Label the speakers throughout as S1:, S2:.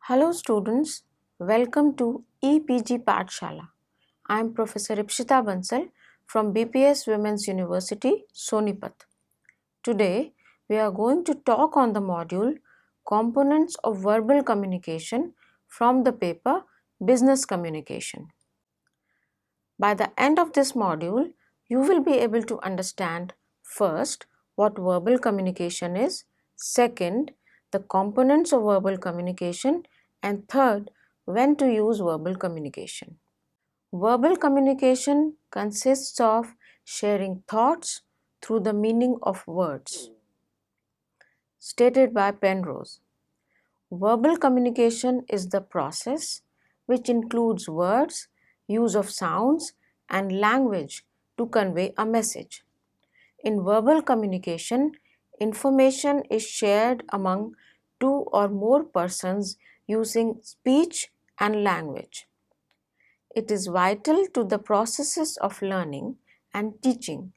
S1: Hello students, welcome to EPG Pathshala. I am Professor Ipshita Bansal from BPS Women's University, Sonipat. Today we are going to talk on the module Components of Verbal Communication from the paper Business Communication. By the end of this module, you will be able to understand first what verbal communication is, second, the components of verbal communication, and third, when to use verbal communication. Verbal communication consists of sharing thoughts through the meaning of words. Stated by Penrose, verbal communication is the process which includes words, use of sounds, and language to convey a message. In verbal communication, information is shared among two or more persons using speech and language. It is vital to the processes of learning and teaching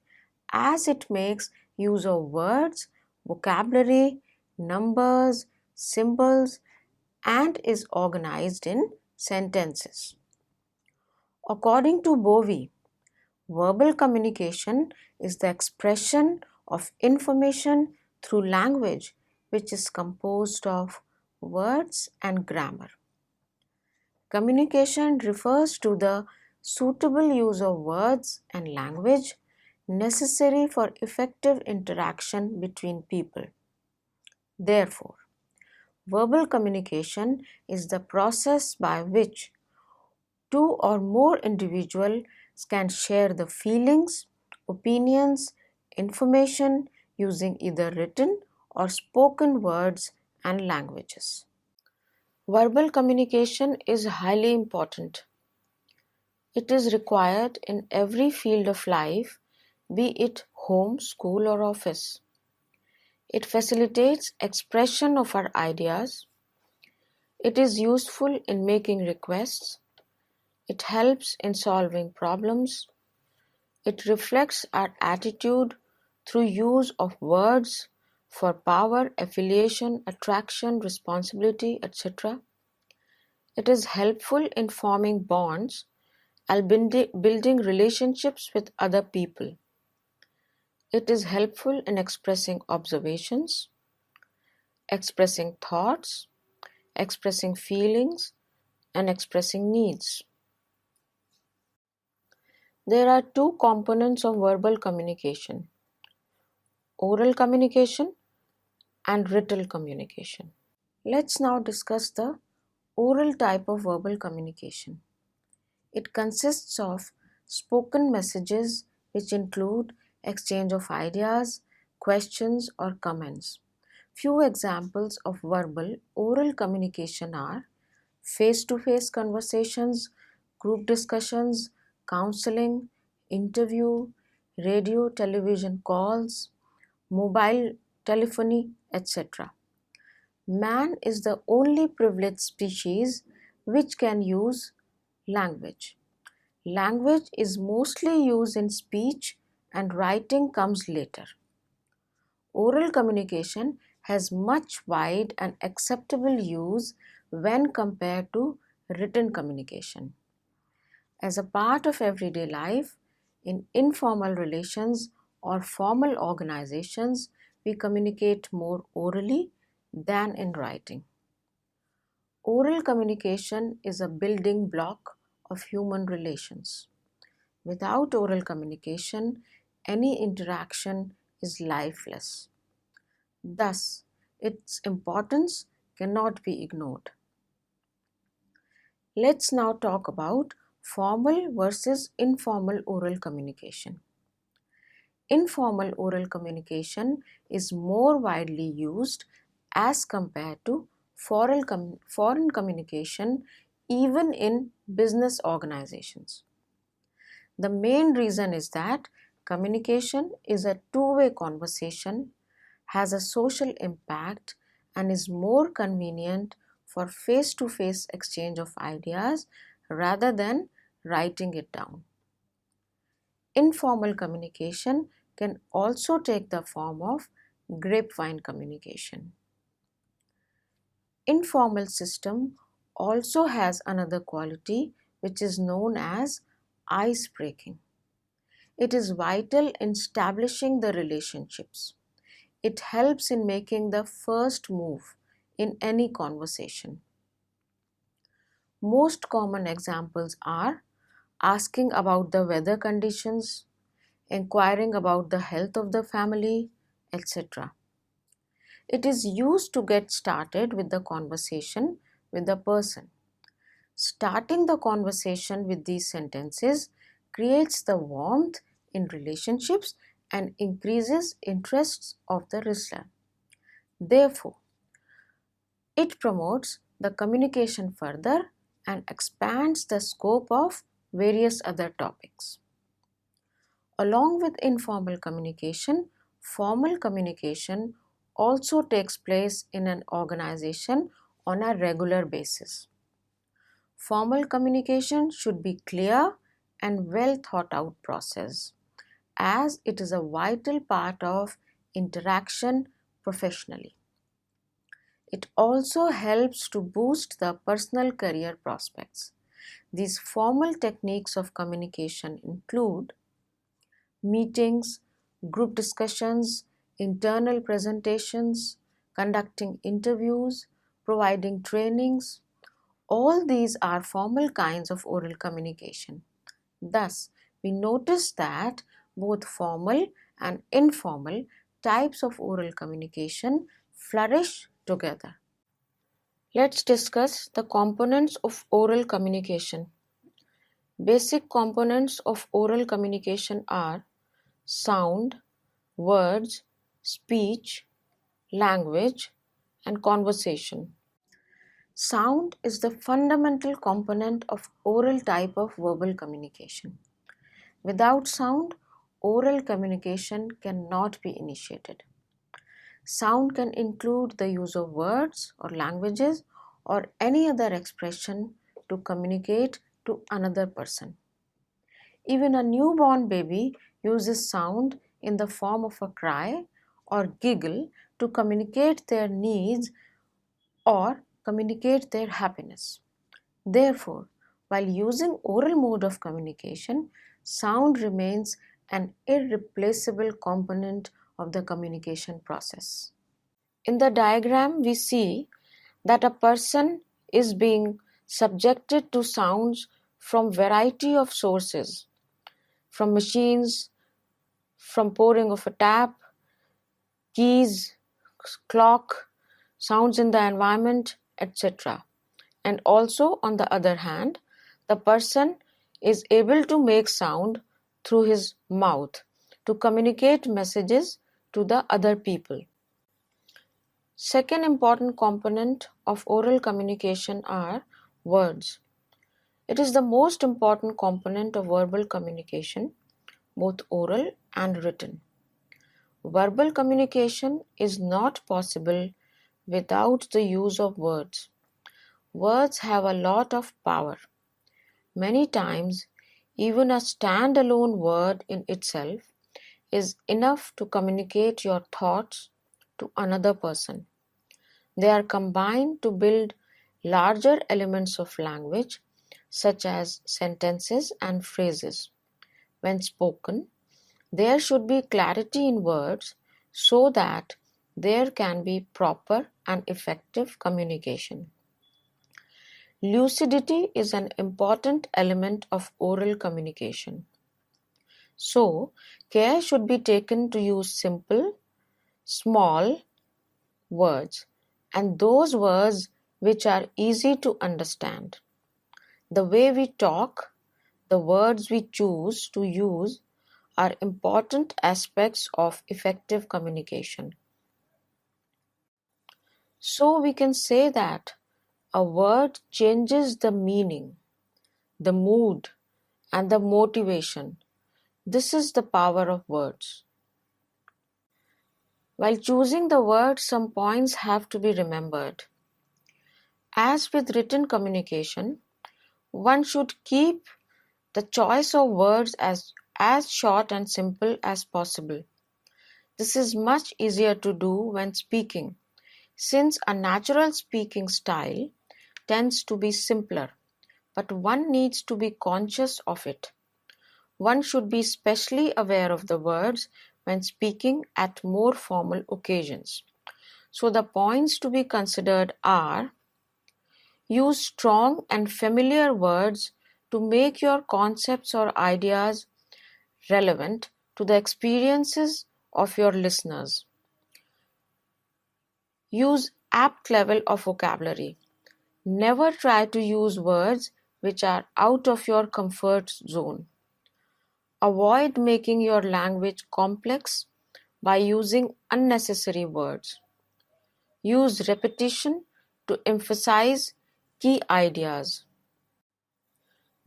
S1: as it makes use of words, vocabulary, numbers, symbols, and is organized in sentences. According to Bowie, verbal communication is the expression of information through language which is composed of words and grammar. Communication refers to the suitable use of words and language necessary for effective interaction between people. Therefore, verbal communication is the process by which two or more individuals can share the feelings, opinions, information using either written or spoken words and languages. Verbal communication is highly important. It is required in every field of life, be it home, school, or office. It facilitates expression of our ideas. It is useful in making requests. It helps in solving problems. It reflects our attitude through use of words for power, affiliation, attraction, responsibility, etc. It is helpful in forming bonds and building relationships with other people. It is helpful in expressing observations, expressing thoughts, expressing feelings, and expressing needs. There are two components of verbal communication: oral communication and written communication. Let's now discuss the oral type of verbal communication. It consists of spoken messages which include exchange of ideas, questions, or comments. Few examples of verbal oral communication are face-to-face conversations, group discussions, counseling, interview, radio, television calls, mobile telephony, etc. Man is the only privileged species which can use language. Language is mostly used in speech and writing comes later. Oral communication has much wide and acceptable use when compared to written communication. As a part of everyday life, in informal relations or formal organizations, we communicate more orally than in writing. Oral communication is a building block of human relations. Without oral communication, any interaction is lifeless. Thus, its importance cannot be ignored. Let's now talk about formal versus informal oral communication. Informal oral communication is more widely used as compared to foreign communication, even in business organizations. The main reason is that communication is a two-way conversation, has a social impact, and is more convenient for face-to-face exchange of ideas rather than writing it down. Informal communication can also take the form of grapevine communication. informal system also has another quality which is known as ice breaking. It is vital in establishing the relationships. It helps in making the first move in any conversation. Most common examples are asking about the weather conditions, inquiring about the health of the family, etc. It is used to get started with the conversation with the person. Starting the conversation with these sentences creates the warmth in relationships and increases interests of the listener. Therefore, it promotes the communication further and expands the scope of various other topics. Along with informal communication, formal communication also takes place in an organization on a regular basis. Formal communication should be clear and well thought out process, as it is a vital part of interaction professionally. It also helps to boost the personal career prospects. These formal techniques of communication include meetings, group discussions, internal presentations, conducting interviews, providing trainings. All these are formal kinds of oral communication. Thus, we notice that both formal and informal types of oral communication flourish together. Let's discuss the components of oral communication. Basic components of oral communication are sound, words, speech, language, and conversation. Sound is the fundamental component of oral type of verbal communication. Without sound, oral communication cannot be initiated. Sound can include the use of words or languages or any other expression to communicate to another person. Even a newborn baby uses sound in the form of a cry or giggle to communicate their needs or communicate their happiness. Therefore, while using oral mode of communication, sound remains an irreplaceable component of the communication process. In the diagram, we see that a person is being subjected to sounds from variety of sources, from machines, from pouring of a tap, keys, clock, sounds in the environment, etc. And also, on the other hand, the person is able to make sound through his mouth to communicate messages to the other people. Second important component of oral communication are words. It is the most important component of verbal communication, both oral and written. Verbal communication is not possible without the use of words. Words have a lot of power. Many times, even a stand-alone word in itself is enough to communicate your thoughts to another person. They are combined to build larger elements of language, such as sentences and phrases. When spoken, there should be clarity in words so that there can be proper and effective communication. Lucidity is an important element of oral communication. So, care should be taken to use simple, small words and those words which are easy to understand. The way we talk, the words we choose to use are important aspects of effective communication. So we can say that a word changes the meaning, the mood, and the motivation. This is the power of words. While choosing the words, some points have to be remembered. As with written communication, one should keep the choice of words as short and simple as possible. This is much easier to do when speaking, since a natural speaking style tends to be simpler, but one needs to be conscious of it. One should be specially aware of the words when speaking at more formal occasions. So the points to be considered are: use strong and familiar words to make your concepts or ideas relevant to the experiences of your listeners. Use apt level of vocabulary. Never try to use words which are out of your comfort zone. Avoid making your language complex by using unnecessary words. Use repetition to emphasize key ideas.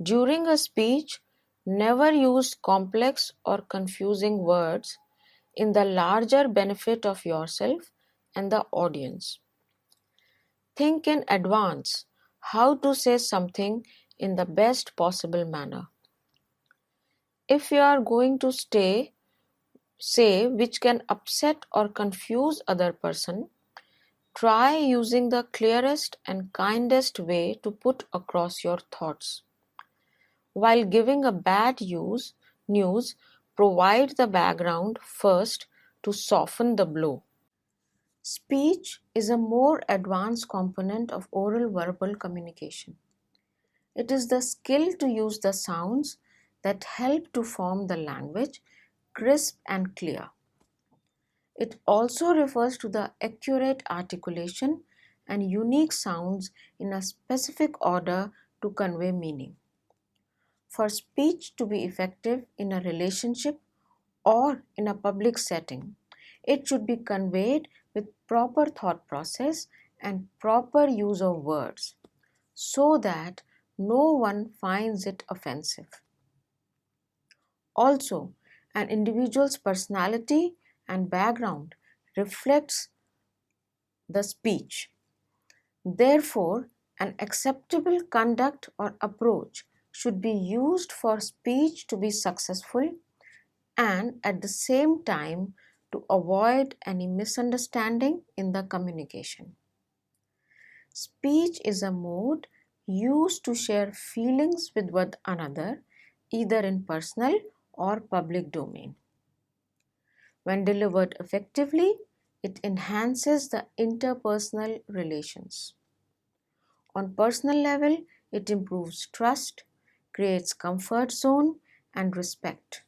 S1: During a speech, never use complex or confusing words in the larger benefit of yourself and the audience. Think in advance how to say something in the best possible manner. If you are going to say which can upset or confuse other person, try using the clearest and kindest way to put across your thoughts. While giving a bad news, provide the background first to soften the blow. Speech is a more advanced component of oral verbal communication. It is the skill to use the sounds that help to form the language crisp and clear. It also refers to the accurate articulation and unique sounds in a specific order to convey meaning. For speech to be effective in a relationship or in a public setting, it should be conveyed with proper thought process and proper use of words so that no one finds it offensive. Also, an individual's personality and background reflects the speech. Therefore, an acceptable conduct or approach should be used for speech to be successful and at the same time to avoid any misunderstanding in the communication. Speech is a mode used to share feelings with one another, either in personal or public domain. When delivered effectively, it enhances the interpersonal relations. On personal level, it improves trust, creates comfort zone and respect.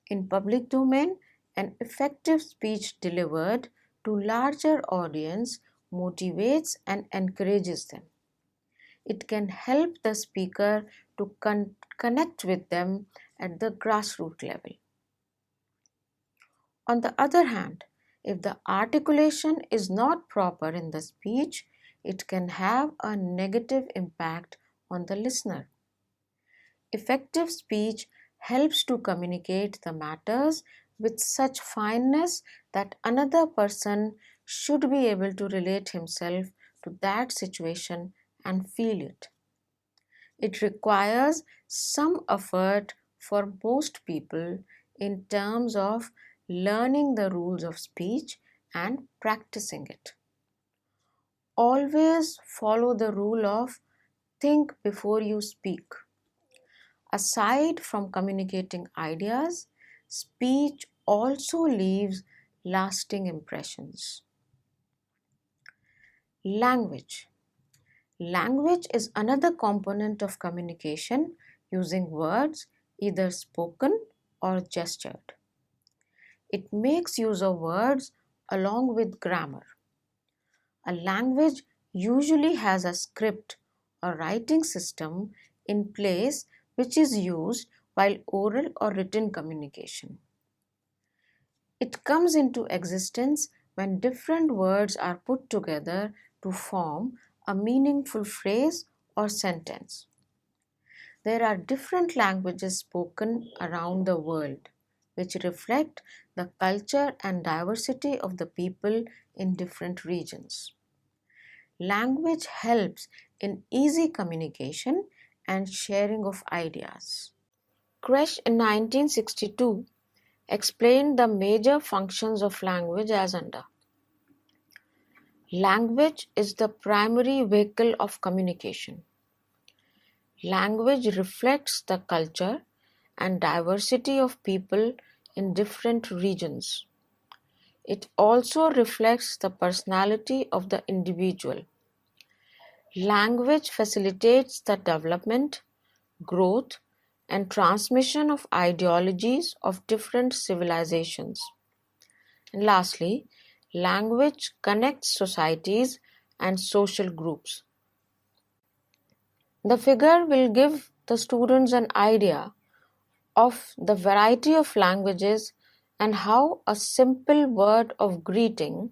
S1: In public domain, an effective speech delivered to larger audience motivates and encourages them. It can help the speaker to connect with them at the grassroots level. On the other hand, if the articulation is not proper in the speech, it can have a negative impact on the listener. Effective speech helps to communicate the matters with such fineness that another person should be able to relate himself to that situation and feel it. It requires some effort for most people in terms of learning the rules of speech and practicing it. Always follow the rule of think before you speak. Aside from communicating ideas, speech also leaves lasting impressions. Language. Language is another component of communication using words, either spoken or gestured. It makes use of words along with grammar. A language usually has a script or writing system in place which is used while oral or written communication. It comes into existence when different words are put together to form a meaningful phrase or sentence. There are different languages spoken around the world, which reflect the culture and diversity of the people in different regions. Language helps in easy communication and sharing of ideas. Kresh in 1962 explained the major functions of language as under: Language is the primary vehicle of communication. Language reflects the culture and diversity of people in different regions. It also reflects the personality of the individual. Language facilitates the development, growth, and transmission of ideologies of different civilizations. And lastly, language connects societies and social groups. The figure will give the students an idea of the variety of languages and how a simple word of greeting,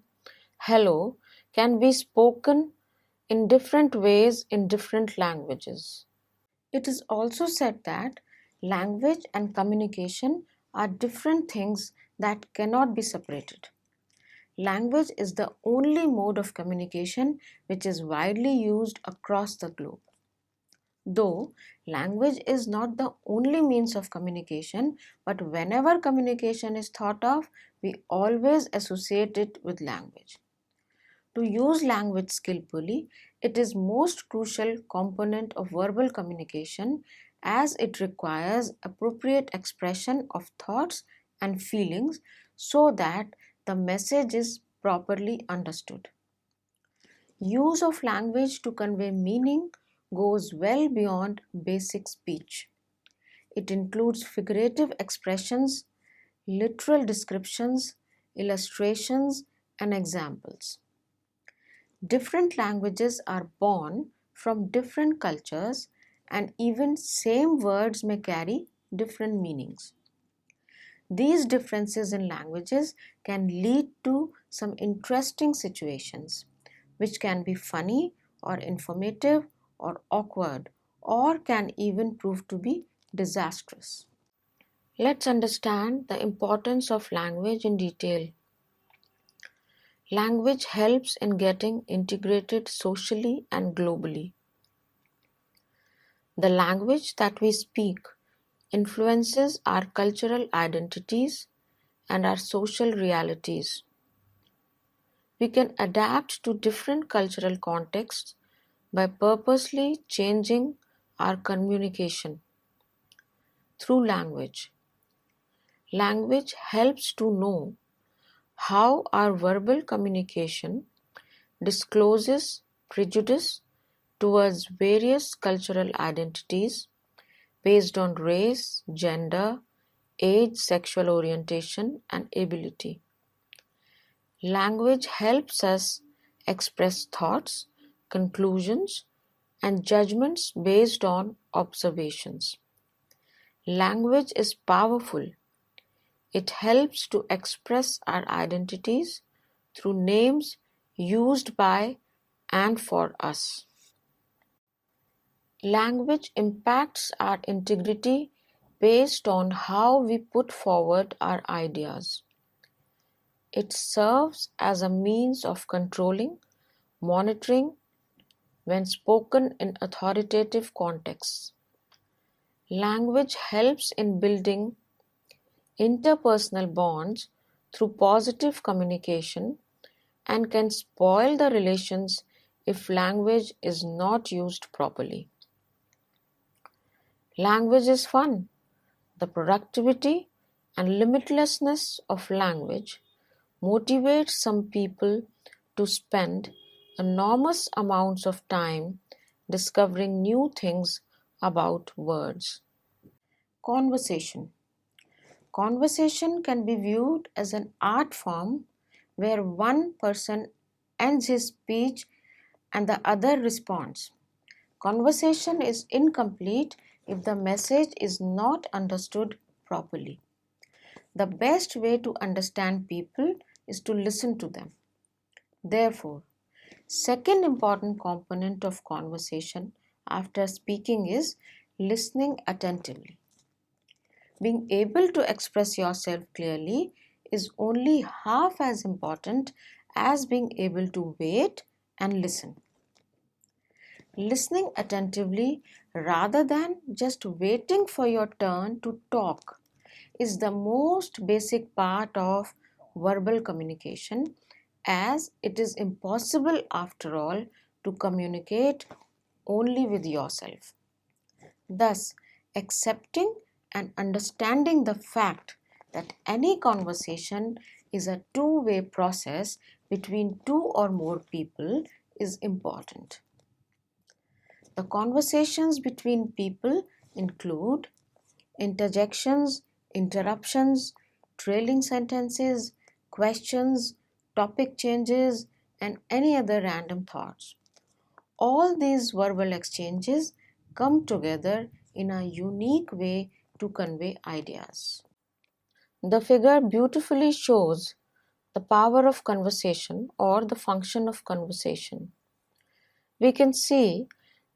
S1: hello, can be spoken in different ways in different languages. It is also said that language and communication are different things that cannot be separated. Language is the only mode of communication which is widely used across the globe. Though language is not the only means of communication, but whenever communication is thought of, we always associate it with language. To use language skillfully, it is most crucial component of verbal communication as it requires appropriate expression of thoughts and feelings so that the message is properly understood. Use of language to convey meaning goes well beyond basic speech. It includes figurative expressions, literal descriptions, illustrations, and examples. Different languages are born from different cultures, and even same words may carry different meanings. These differences in languages can lead to some interesting situations, which can be funny or informative or awkward, or can even prove to be disastrous. Let's understand the importance of language in detail. Language helps in getting integrated socially and globally. The language that we speak influences our cultural identities and our social realities. We can adapt to different cultural contexts by purposely changing our communication through language. Language helps to know how our verbal communication discloses prejudice towards various cultural identities based on race, gender, age, sexual orientation, and ability. Language helps us express thoughts, conclusions, and judgments based on observations. Language is powerful. It helps to express our identities through names used by and for us. Language impacts our integrity based on how we put forward our ideas. It serves as a means of controlling, monitoring when spoken in authoritative contexts. Language helps in building interpersonal bonds through positive communication and can spoil the relations if language is not used properly. Language is fun. The productivity and limitlessness of language motivates some people to spend enormous amounts of time discovering new things about words. Conversation. Conversation can be viewed as an art form where one person ends his speech and the other responds. Conversation is incomplete if the message is not understood properly. The best way to understand people is to listen to them. Therefore, second important component of conversation after speaking is listening attentively. Being able to express yourself clearly is only half as important as being able to wait and listen. Listening attentively rather than just waiting for your turn to talk is the most basic part of verbal communication as it is impossible after all to communicate only with yourself. Thus, accepting and understanding the fact that any conversation is a two-way process between two or more people is important. The conversations between people include interjections, interruptions, trailing sentences, questions, topic changes, and any other random thoughts. All these verbal exchanges come together in a unique way to convey ideas. The figure beautifully shows the power of conversation or the function of conversation. We can see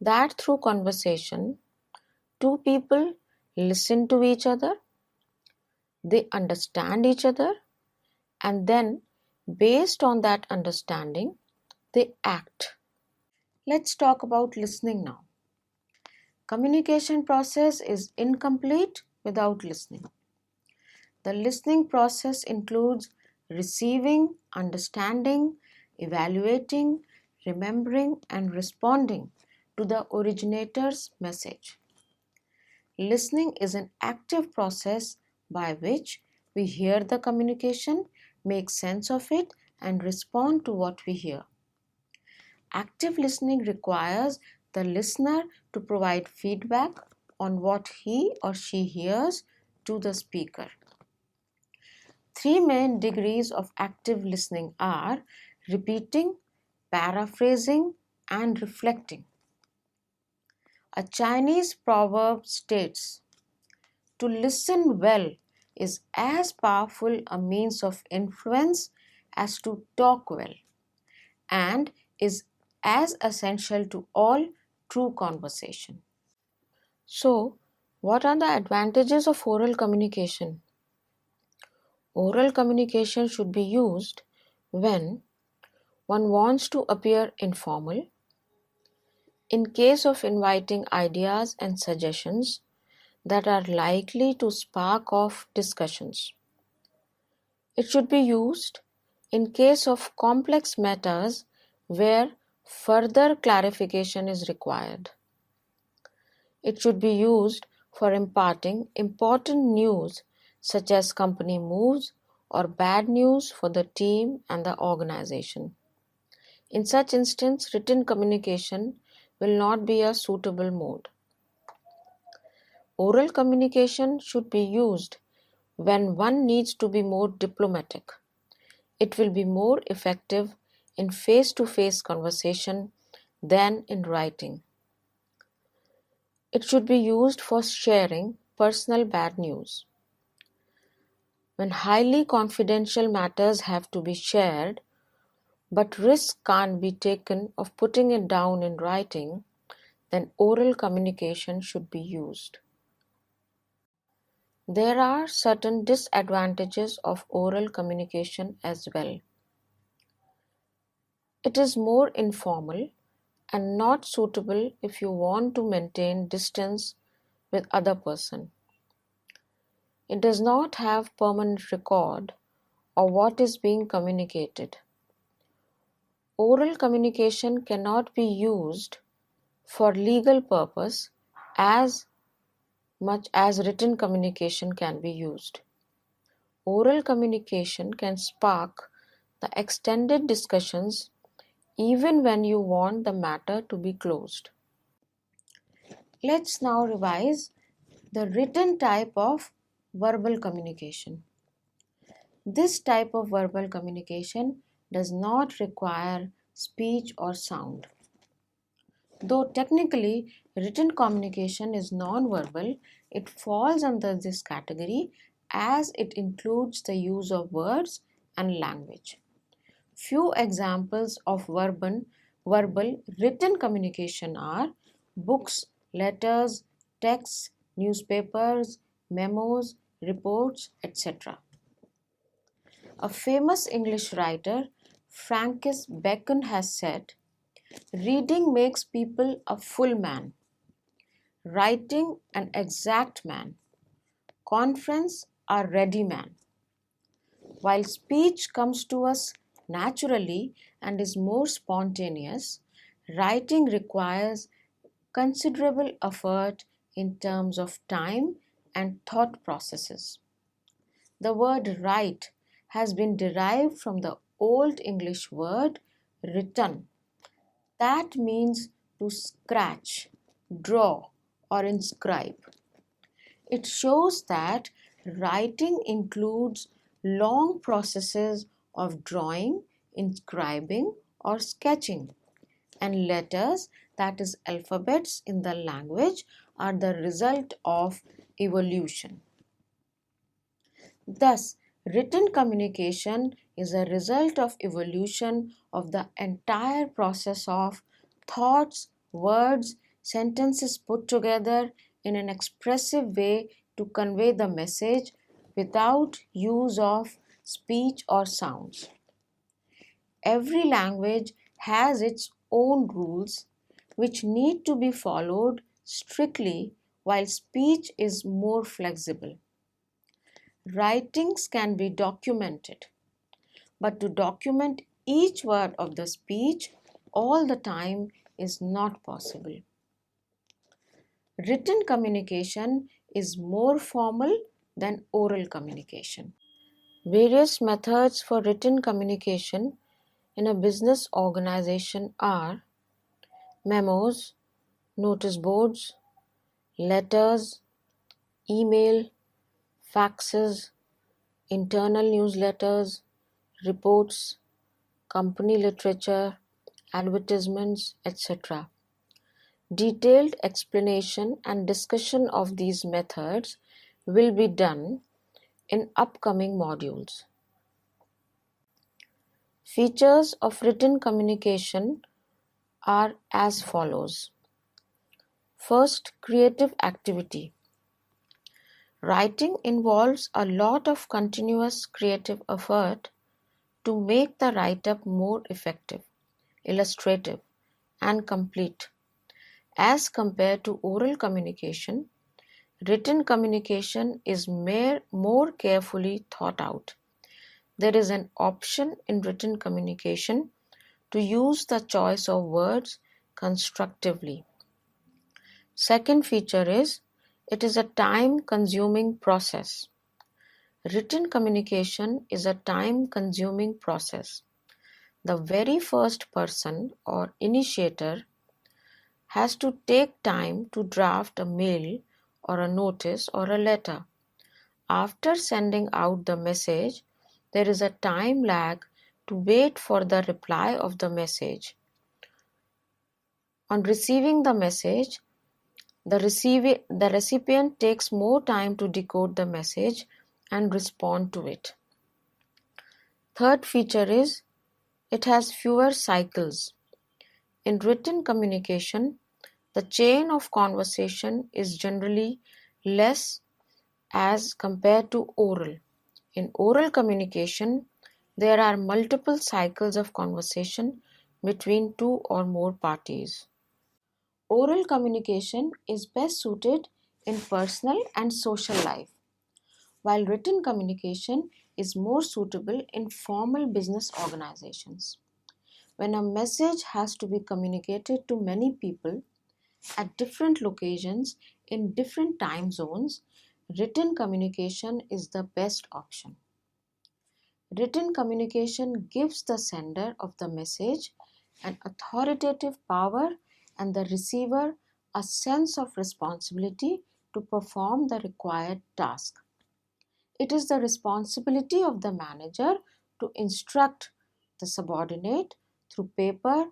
S1: that through conversation, two people listen to each other, they understand each other, and then based on that understanding, they act. Let's talk about listening now. Communication process is incomplete without listening. The listening process includes receiving, understanding, evaluating, remembering, and responding to the originator's message. Listening is an active process by which we hear the communication, make sense of it, and respond to what we hear. Active listening requires the listener to provide feedback on what he or she hears to the speaker. Three main degrees of active listening are repeating, paraphrasing, and reflecting. A Chinese proverb states, "To listen well is as powerful a means of influence as to talk well, and is as essential to all true conversation." So, what are the advantages of oral communication? Oral communication should be used when one wants to appear informal, in case of inviting ideas and suggestions that are likely to spark off discussions. It should be used in case of complex matters where further clarification is required. It should be used for imparting important news such as company moves or bad news for the team and the organization. In such instance, written communication will not be a suitable mode. Oral communication should be used when one needs to be more diplomatic. It will be more effective in face-to-face conversation than in writing. It should be used for sharing personal bad news. When highly confidential matters have to be shared, but risk can't be taken of putting it down in writing, then oral communication should be used. There are certain disadvantages of oral communication as well. It is more informal and not suitable if you want to maintain distance with other person. It does not have permanent record of what is being communicated. Oral communication cannot be used for legal purpose as much as written communication can be used. Oral communication can spark the extended discussions even when you want the matter to be closed. Let's now revise the written type of verbal communication. This type of verbal communication does not require speech or sound. Though technically written communication is non-verbal, it falls under this category as it includes the use of words and language. Few examples of verbal written communication are books, letters, texts, newspapers, memos, reports, etc. A famous English writer, Francis Bacon, has said, "Reading makes people a full man, writing an exact man, conference a ready man, while speech comes to us naturally and is more spontaneous, writing requires considerable effort in terms of time and thought processes. The word write has been derived from the Old English word written, that means to scratch, draw, or inscribe. It shows that writing includes long processes of drawing, inscribing, or sketching, and letters, that is, alphabets in the language, are the result of evolution. Thus, written communication is a result of evolution of the entire process of thoughts, words, sentences put together in an expressive way to convey the message without use of speech or sounds. Every language has its own rules which need to be followed strictly, while speech is more flexible. Writings can be documented, but to document each word of the speech all the time is not possible. Written communication is more formal than oral communication. Various methods for written communication in a business organization are memos, notice boards, letters, email, faxes, internal newsletters, reports, company literature, advertisements, etc. Detailed explanation and discussion of these methods will be done in upcoming modules. Features of written communication are as follows. First, creative activity. Writing involves a lot of continuous creative effort to make the write-up more effective, illustrative, and complete. As compared to oral communication, written communication is more carefully thought out. There is an option in written communication to use the choice of words constructively. Second feature is it is a time-consuming process. Written communication is a time-consuming process. The very first person or initiator has to take time to draft a mail or a notice or a letter. After sending out the message, there is a time lag to wait for the reply of the message. On receiving the message, the recipient takes more time to decode the message and respond to it. Third feature is it has fewer cycles. In written communication, the chain of conversation is generally less as compared to oral. In oral communication, there are multiple cycles of conversation between two or more parties. Oral communication is best suited in personal and social life, while written communication is more suitable in formal business organizations. When a message has to be communicated to many people at different locations in different time zones, written communication is the best option. Written communication gives the sender of the message an authoritative power and the receiver a sense of responsibility to perform the required task. It is the responsibility of the manager to instruct the subordinate through paper,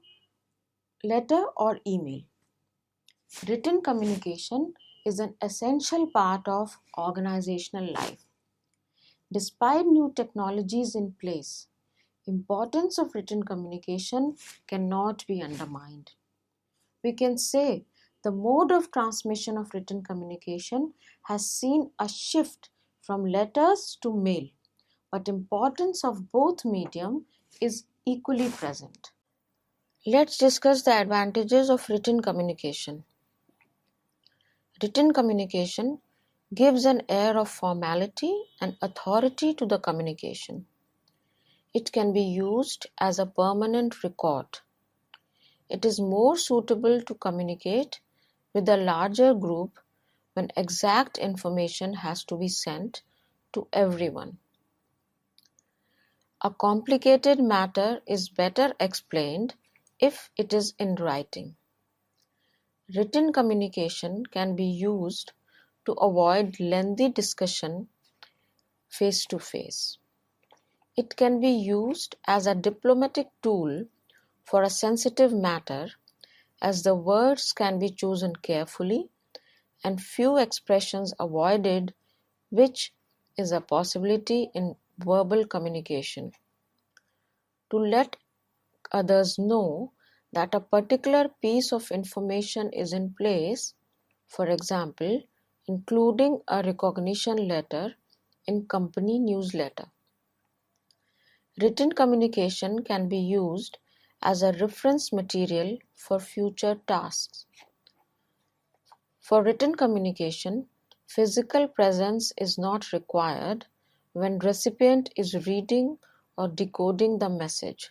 S1: letter, or email. Written communication is an essential part of organizational life. Despite new technologies in place, importance of written communication cannot be undermined. We can say the mode of transmission of written communication has seen a shift from letters to mail, but importance of both medium is equally present. Let's discuss the advantages of written communication. Written communication gives an air of formality and authority to the communication. It can be used as a permanent record. It is more suitable to communicate with a larger group when exact information has to be sent to everyone. A complicated matter is better explained if it is in writing. Written communication can be used to avoid lengthy discussion face to face. It can be used as a diplomatic tool for a sensitive matter, as the words can be chosen carefully and few expressions avoided, which is a possibility in verbal communication. To let others know that a particular piece of information is in place, for example, including a recognition letter in company newsletter. Written communication can be used as a reference material for future tasks. For written communication, physical presence is not required when recipient is reading or decoding the message.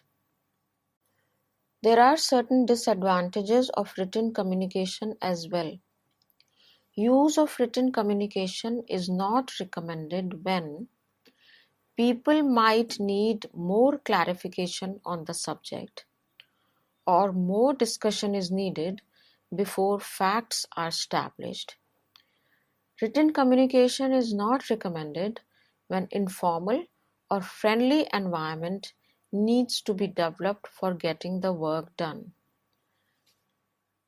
S1: There are certain disadvantages of written communication as well. Use of written communication is not recommended when people might need more clarification on the subject, or more discussion is needed before facts are established. Written communication is not recommended when informal or friendly environment needs to be developed for getting the work done,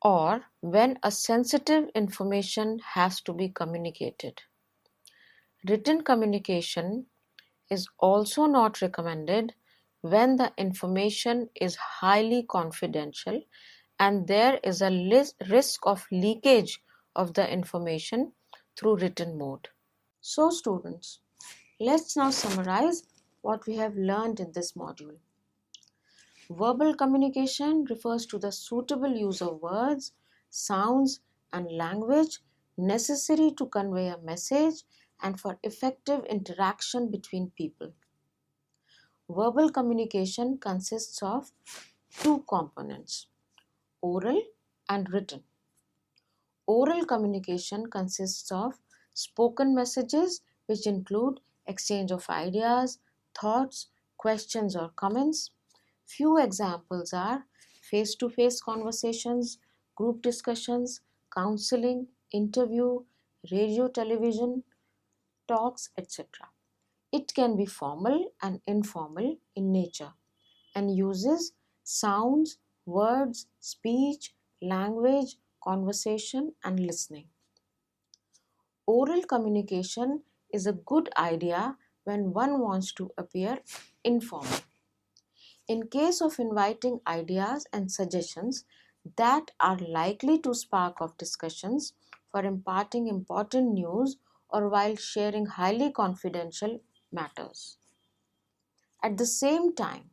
S1: or when a sensitive information has to be communicated. Written communication is also not recommended when the information is highly confidential and there is a risk of leakage of the information through written mode. So students, let's now summarize what we have learned in this module. Verbal communication refers to the suitable use of words, sounds, and language necessary to convey a message and for effective interaction between people. Verbal communication consists of two components, oral and written. Oral communication consists of spoken messages which include exchange of ideas, thoughts, questions or comments. Few examples are face-to-face conversations, group discussions, counseling, interview, radio, television, talks, etc. It can be formal and informal in nature and uses sounds, words, speech, language, conversation, and listening. Oral communication is a good idea when one wants to appear informal. In case of inviting ideas and suggestions that are likely to spark off discussions for imparting important news or while sharing highly confidential matters. At the same time,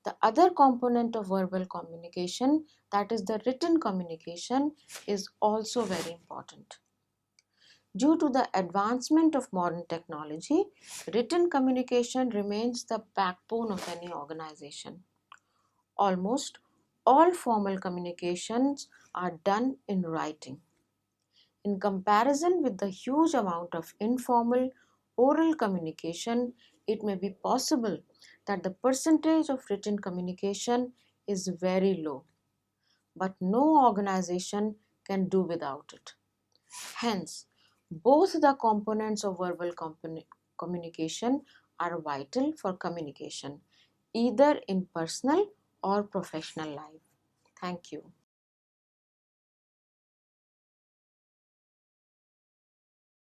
S1: the other component of verbal communication, that is the written communication, is also very important. Due to the advancement of modern technology, written communication remains the backbone of any organization. Almost all formal communications are done in writing. In comparison with the huge amount of informal oral communication, it may be possible that the percentage of written communication is very low, but no organization can do without it. Hence, both the components of verbal communication are vital for communication, either in personal or professional life. Thank you.